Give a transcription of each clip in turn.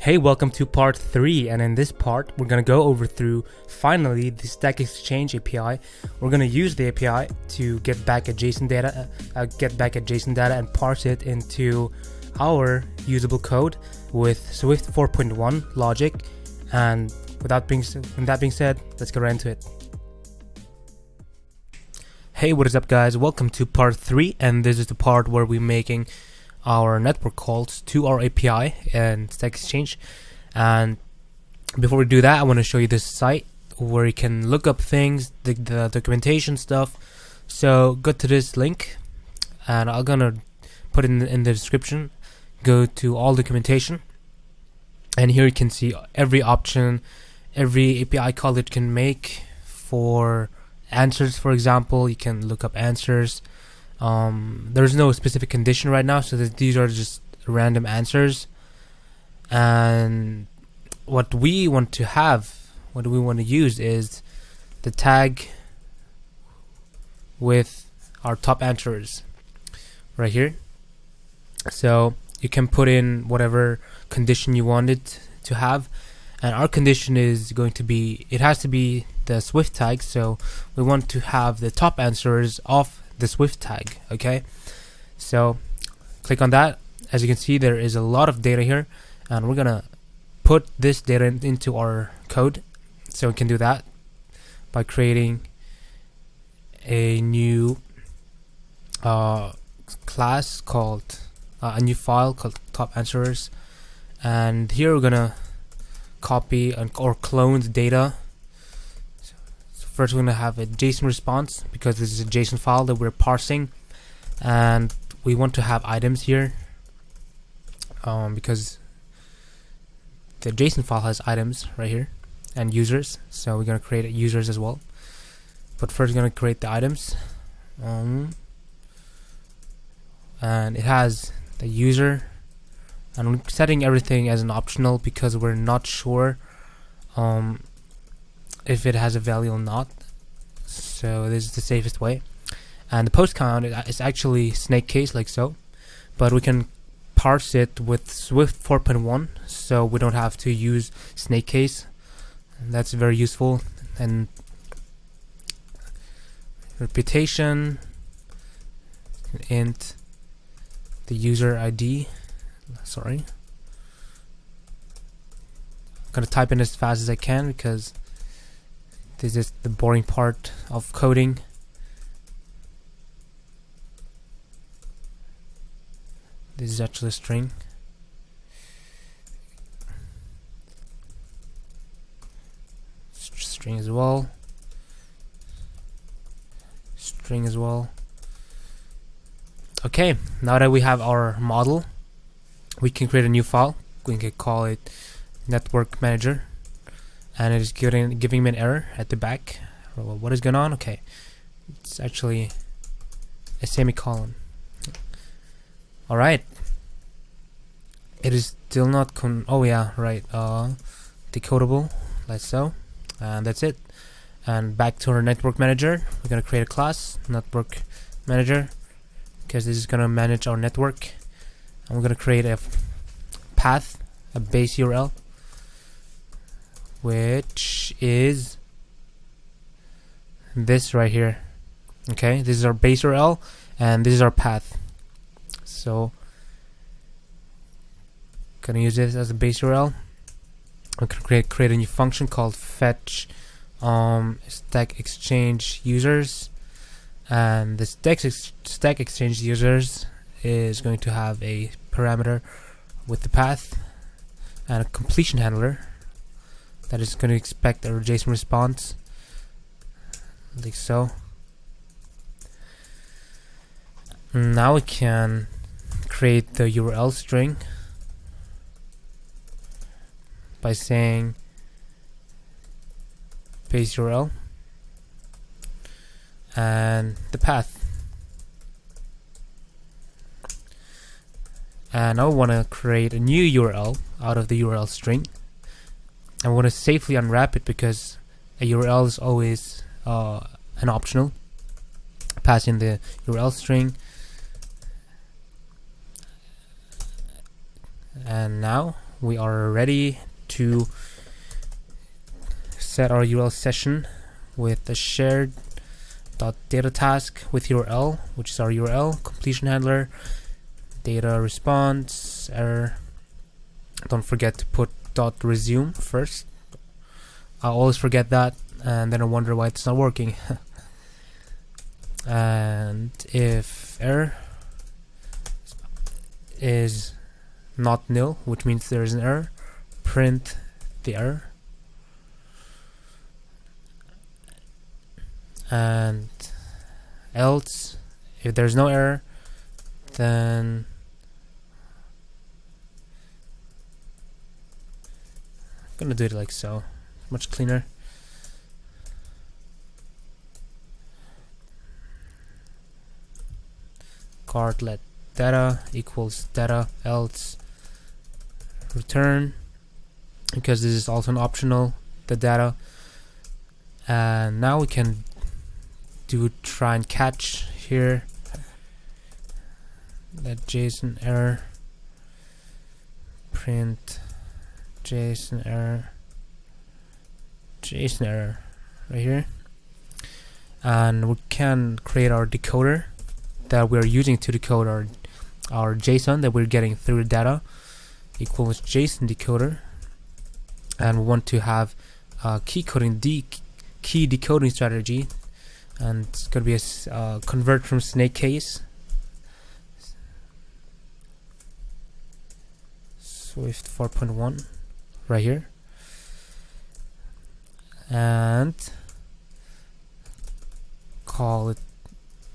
Hey, welcome to part 3, and in this part we're going to go over through finally the StackExchange API. We're going to use the API to get back a JSON data, and parse it into our usable code with Swift 4.1 logic. And with that being said, let's get right into it. Hey, what is up guys? Welcome to part 3, and this is the part where we're making our network calls to our API and StackExchange. And before we do that, I want to show you this site where you can look up things, the documentation stuff. So go to this link, and I'm gonna put it in the description. Go to all documentation, and here you can see every option, every API call that you can make for answers. For example, you can look up answers. There's no specific condition right now, so these are just random answers. And what we want to use is the tag with our top answers right here. So you can put in whatever condition you want it to have, and our condition is going to be, it has to be the Swift tag, so we want to have the top answers of the Swift tag. Okay, so click on that. As you can see, there is a lot of data here, and we're gonna put this data into our code. So we can do that by creating a new class called a new file called top answers, and here we're gonna copy or clone the data. First, we're going to have a JSON response because this is a JSON file that we're parsing, and we want to have items here because the JSON file has items right here and users. So we're going to create users as well. But first, we're going to create the items, and it has the user, and we're setting everything as an optional because we're not sure if it has a value or not. So this is the safest way. And the post count is actually snake case, like so, but we can parse it with Swift 4.1, so we don't have to use snake case. And that's very useful. And reputation, int the user ID. Sorry, I'm gonna type in as fast as I can because this is the boring part of coding. This is actually a string. String as well. String as well. Okay, now that we have our model, we can create a new file. We can call it network manager. And it is giving me an error at the back. Well, what is going on? Okay, it's actually a semicolon. All right, it is still not decodable, like so, and that's it. And back to our network manager, we're gonna create a class network manager because this is gonna manage our network, and we're gonna create a path, a base URL, which is this right here. Okay, this is our base URL and this is our path. So gonna use this as a base URL. I'm gonna create a new function called fetch StackExchange users, and the StackExchange users is going to have a parameter with the path and a completion handler that is going to expect a JSON response, like so. Now we can create the URL string by saying base URL and the path. And now we want to create a new URL out of the URL string. I want to safely unwrap it because a URL is always an optional. Pass in the URL string, and now we are ready to set our URL session with the shared data task with URL, which is our URL completion handler, data response error. Don't forget to put .resume first. I always forget that, and then I wonder why it's not working. And if error is not nil, which means there is an error, print the error. And else, if there's no error, then I'm gonna do it like so, much cleaner. Cart let data equals data else return, because this is also an optional, the data. And now we can do try and catch here that JSON error, print JSON error right here, and we can create our decoder that we're using to decode our JSON that we're getting through the data, equals JSON decoder. And we want to have a key decoding strategy, and it's going to be a convert from snake case, Swift 4.1 right here, and call it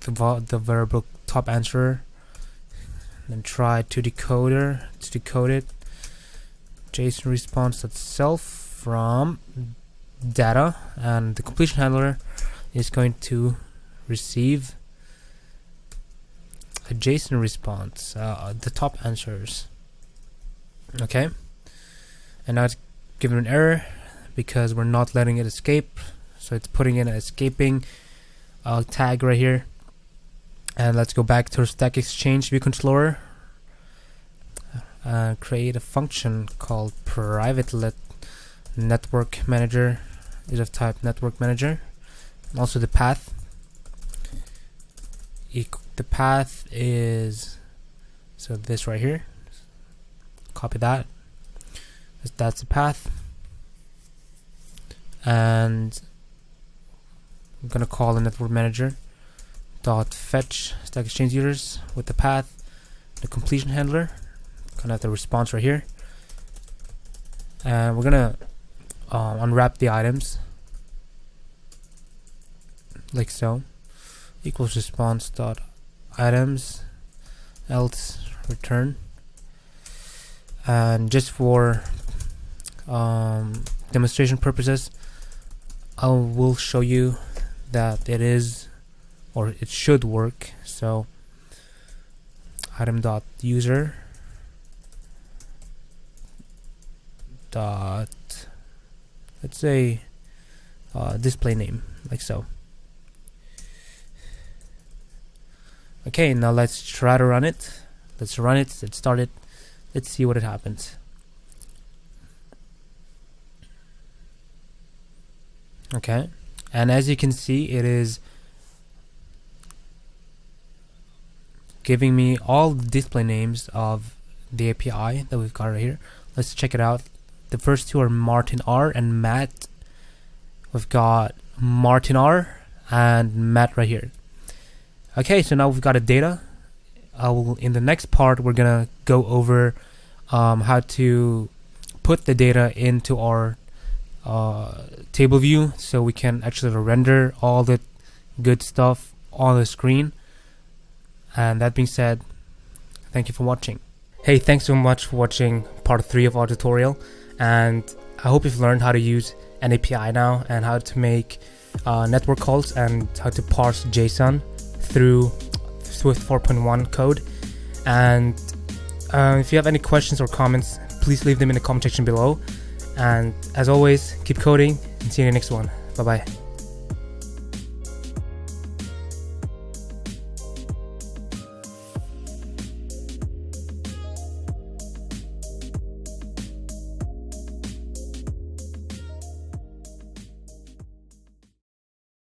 the variable top answer, and then try to decode it, JSON response itself from data, and the completion handler is going to receive a JSON response, the top answers. Okay, and now it's given an error because we're not letting it escape, so it's putting in an escaping tag right here. And let's go back to our StackExchange view controller, create a function called private let network manager is of type network manager. Also the path. The path is so this right here. Copy that. That's the path. And I'm gonna call the network manager dot fetch StackExchange users with the path, the completion handler. Gonna have the response right here, and we're gonna unwrap the items like so, equals response dot items else return. And just for demonstration purposes, I will show you that it is, or it should work. So item dot user dot, let's say display name, like so. Okay, now let's try to run it. Let's start it. Let's see what it happens. Okay, and as you can see, it is giving me all the display names of the API that we've got right here. Let's check it out. The first two are Martin R and Matt. We've got Martin R and Matt right here. Okay, so now we've got a data. In the next part, we're gonna go over how to put the data into our table view, so we can actually render all the good stuff on the screen. And that being said, thank you for watching. Hey, thanks so much for watching part 3 of our tutorial, and I hope you've learned how to use an API now, and how to make network calls, and how to parse JSON through Swift 4.1 code. And if you have any questions or comments, please leave them in the comment section below. And as always, keep coding, and see you in the next one. Bye bye.